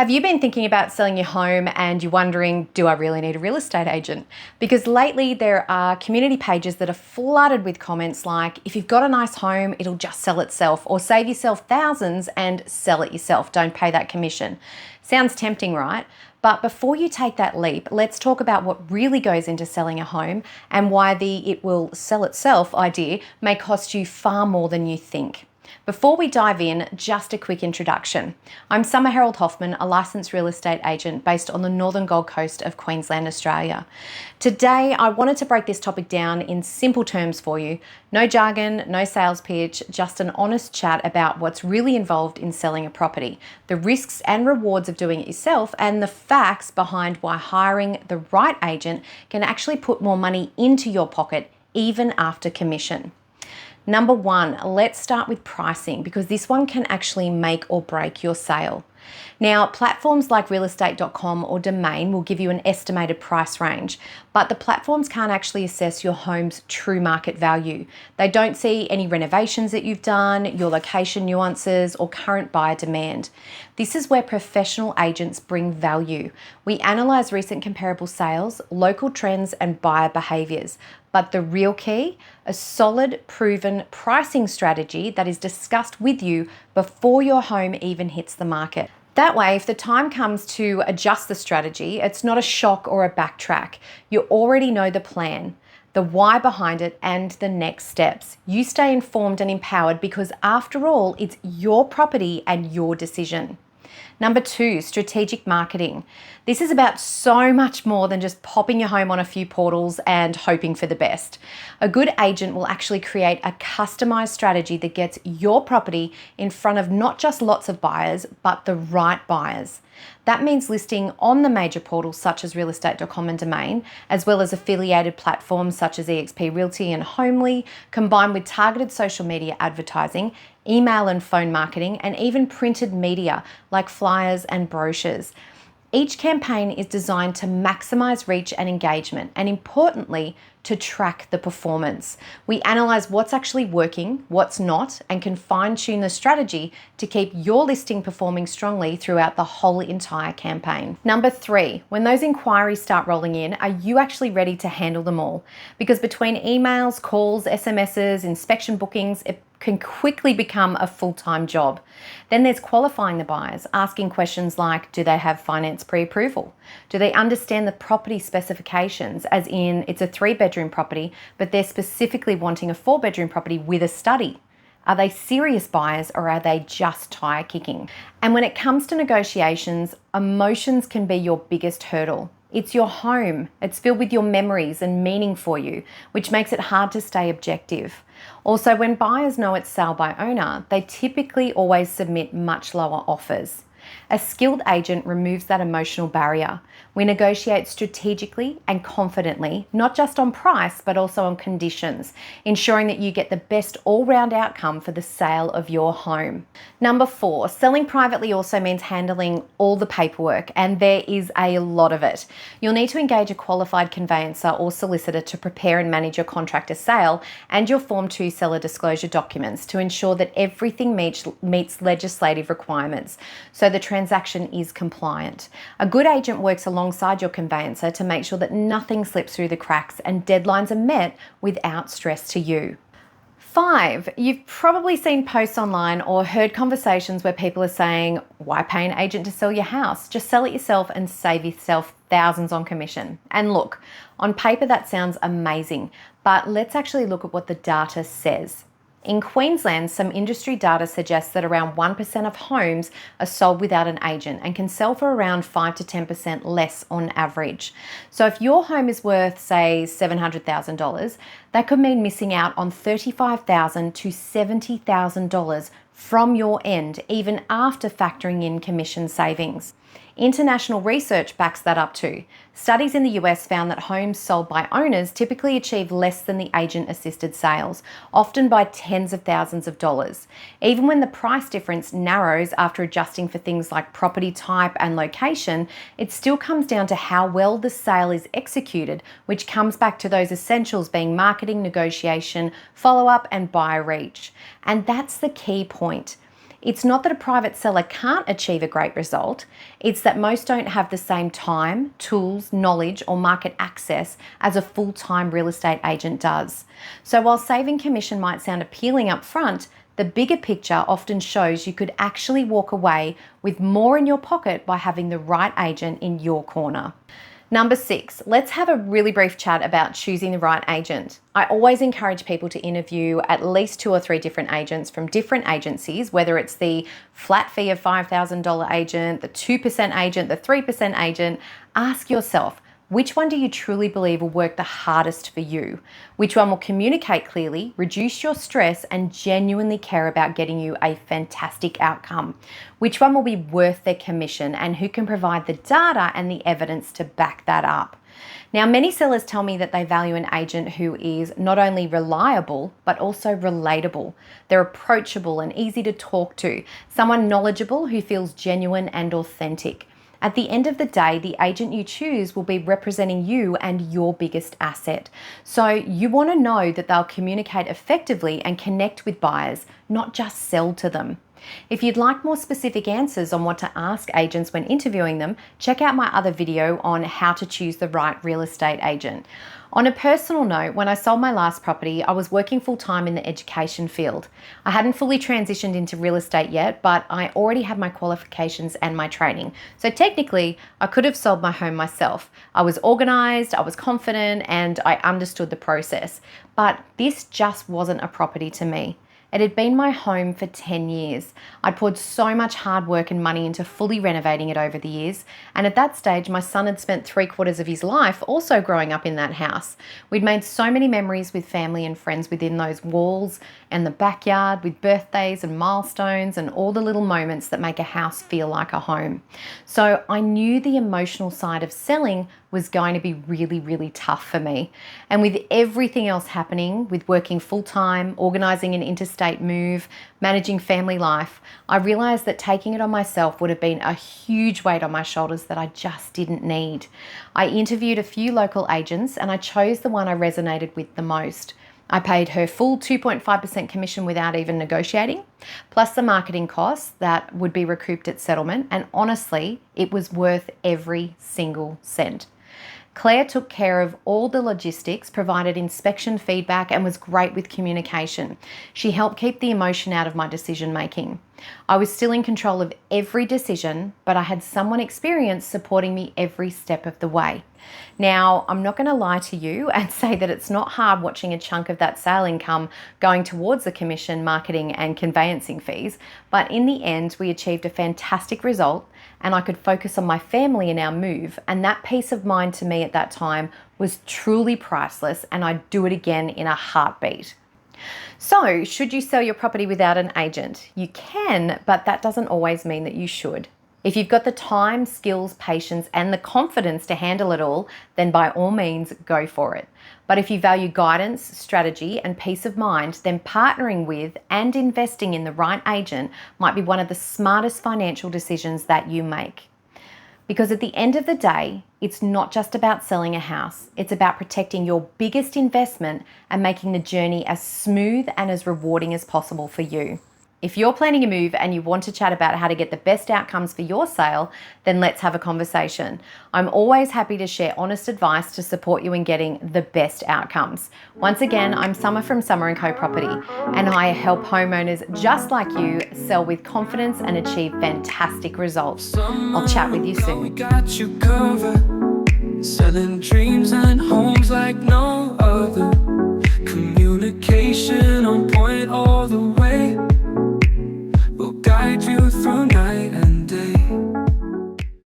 Have you been thinking about selling your home and you're wondering, do I really need a real estate agent? Because lately there are community pages that are flooded with comments like, if you've got a nice home, it'll just sell itself, or save yourself thousands and sell it yourself. Don't pay that commission. Sounds tempting, right? But before you take that leap, let's talk about what really goes into selling a home and why the "it will sell itself" idea may cost you far more than you think. Before we dive in, just a quick introduction. I'm Summer Harold Hoffman, a licensed real estate agent based on the northern Gold Coast of Queensland, Australia. Today, I wanted to break this topic down in simple terms for you. No jargon, no sales pitch, just an honest chat about what's really involved in selling a property, the risks and rewards of doing it yourself, and the facts behind why hiring the right agent can actually put more money into your pocket even after commission. Number one, let's start with pricing because this one can actually make or break your sale. Now, platforms like realestate.com or Domain will give you an estimated price range, but the platforms can't actually assess your home's true market value. They don't see any renovations that you've done, your location nuances, or current buyer demand. This is where professional agents bring value. We analyse recent comparable sales, local trends, and buyer behaviours. But the real key, a solid, proven pricing strategy that is discussed with you before your home even hits the market. That way, if the time comes to adjust the strategy, it's not a shock or a backtrack. You already know the plan, the why behind it, and the next steps. You stay informed and empowered because after all, it's your property and your decision. Number two, strategic marketing. This is about so much more than just popping your home on a few portals and hoping for the best. A good agent will actually create a customized strategy that gets your property in front of not just lots of buyers, but the right buyers. That means listing on the major portals such as realestate.com and Domain, as well as affiliated platforms such as eXp Realty and Homely, combined with targeted social media advertising, email and phone marketing, and even printed media like flyers and brochures. Each campaign is designed to maximize reach and engagement, and importantly, to track the performance. We analyze what's actually working, what's not, and can fine-tune the strategy to keep your listing performing strongly throughout the whole entire campaign. Number three, when those inquiries start rolling in, are you actually ready to handle them all? Because between emails, calls, SMSs, inspection bookings, it can quickly become a full-time job. Then there's qualifying the buyers, asking questions like, do they have finance pre-approval? Do they understand the property specifications, as in it's a 3-bedroom property, but they're specifically wanting a 4-bedroom property with a study? Are they serious buyers or are they just tire kicking? And when it comes to negotiations, emotions can be your biggest hurdle. It's your home. It's filled with your memories and meaning for you, which makes it hard to stay objective. Also, when buyers know it's sale by owner, they typically always submit much lower offers. A skilled agent removes that emotional barrier. We negotiate strategically and confidently, not just on price, but also on conditions, ensuring that you get the best all-round outcome for the sale of your home. Number four, selling privately also means handling all the paperwork, and there is a lot of it. You'll need to engage a qualified conveyancer or solicitor to prepare and manage your contractor sale and your Form 2 seller disclosure documents to ensure that everything meets legislative requirements, so the transaction is compliant. A good agent works alongside your conveyancer to make sure that nothing slips through the cracks and deadlines are met without stress to you. 5, you've probably seen posts online or heard conversations where people are saying, why pay an agent to sell your house? Just sell it yourself and save yourself thousands on commission. And look, on paper that sounds amazing, but let's actually look at what the data says. In Queensland, some industry data suggests that around 1% of homes are sold without an agent and can sell for around 5 to 10% less on average. So if your home is worth, say, $700,000, that could mean missing out on $35,000 to $70,000 from your end, even after factoring in commission savings. International research backs that up too. Studies in the US found that homes sold by owners typically achieve less than the agent-assisted sales, often by tens of thousands of dollars. Even when the price difference narrows after adjusting for things like property type and location, it still comes down to how well the sale is executed, which comes back to those essentials being marketing, negotiation, follow-up, and buyer reach. And that's the key point. It's not that a private seller can't achieve a great result, it's that most don't have the same time, tools, knowledge, or market access as a full-time real estate agent does. So while saving commission might sound appealing up front, the bigger picture often shows you could actually walk away with more in your pocket by having the right agent in your corner. Number 6, let's have a really brief chat about choosing the right agent. I always encourage people to interview at least 2 or 3 different agents from different agencies, whether it's the flat fee of $5,000 agent, the 2% agent, the 3% agent. Ask yourself, which one do you truly believe will work the hardest for you? Which one will communicate clearly, reduce your stress, and genuinely care about getting you a fantastic outcome? Which one will be worth their commission, and who can provide the data and the evidence to back that up? Now, many sellers tell me that they value an agent who is not only reliable, but also relatable. They're approachable and easy to talk to, someone knowledgeable who feels genuine and authentic. At the end of the day, the agent you choose will be representing you and your biggest asset. So you want to know that they'll communicate effectively and connect with buyers, not just sell to them. If you'd like more specific answers on what to ask agents when interviewing them, check out my other video on how to choose the right real estate agent. On a personal note, when I sold my last property, I was working full-time in the education field. I hadn't fully transitioned into real estate yet, but I already had my qualifications and my training. So technically, I could have sold my home myself. I was organized, I was confident, and I understood the process. But this just wasn't a property to me. It had been my home for 10 years. I'd poured so much hard work and money into fully renovating it over the years. And at that stage, my son had spent 3/4 of his life also growing up in that house. We'd made so many memories with family and friends within those walls and the backyard, with birthdays and milestones and all the little moments that make a house feel like a home. So I knew the emotional side of selling was going to be really, really tough for me. And with everything else happening, with working full-time, organising an interstate move, managing family life, I realised that taking it on myself would have been a huge weight on my shoulders that I just didn't need. I interviewed a few local agents and I chose the one I resonated with the most. I paid her full 2.5% commission without even negotiating, plus the marketing costs that would be recouped at settlement, and honestly, it was worth every single cent. Claire took care of all the logistics, provided inspection feedback, and was great with communication. She helped keep the emotion out of my decision making. I was still in control of every decision, but I had someone experienced supporting me every step of the way. Now, I'm not going to lie to you and say that it's not hard watching a chunk of that sale income going towards the commission, marketing, and conveyancing fees, but in the end, we achieved a fantastic result and I could focus on my family and our move, and that peace of mind to me at that time was truly priceless, and I'd do it again in a heartbeat. So, should you sell your property without an agent? You can, but that doesn't always mean that you should. If you've got the time, skills, patience, and the confidence to handle it all, then by all means, go for it. But if you value guidance, strategy, and peace of mind, then partnering with and investing in the right agent might be one of the smartest financial decisions that you make. Because at the end of the day, it's not just about selling a house. It's about protecting your biggest investment and making the journey as smooth and as rewarding as possible for you. If you're planning a move and you want to chat about how to get the best outcomes for your sale, then let's have a conversation. I'm always happy to share honest advice to support you in getting the best outcomes. Once again, I'm Summer from Summer & Co Property, and I help homeowners just like you sell with confidence and achieve fantastic results. I'll chat with you soon. We got you covered, selling dreams and homes like no other.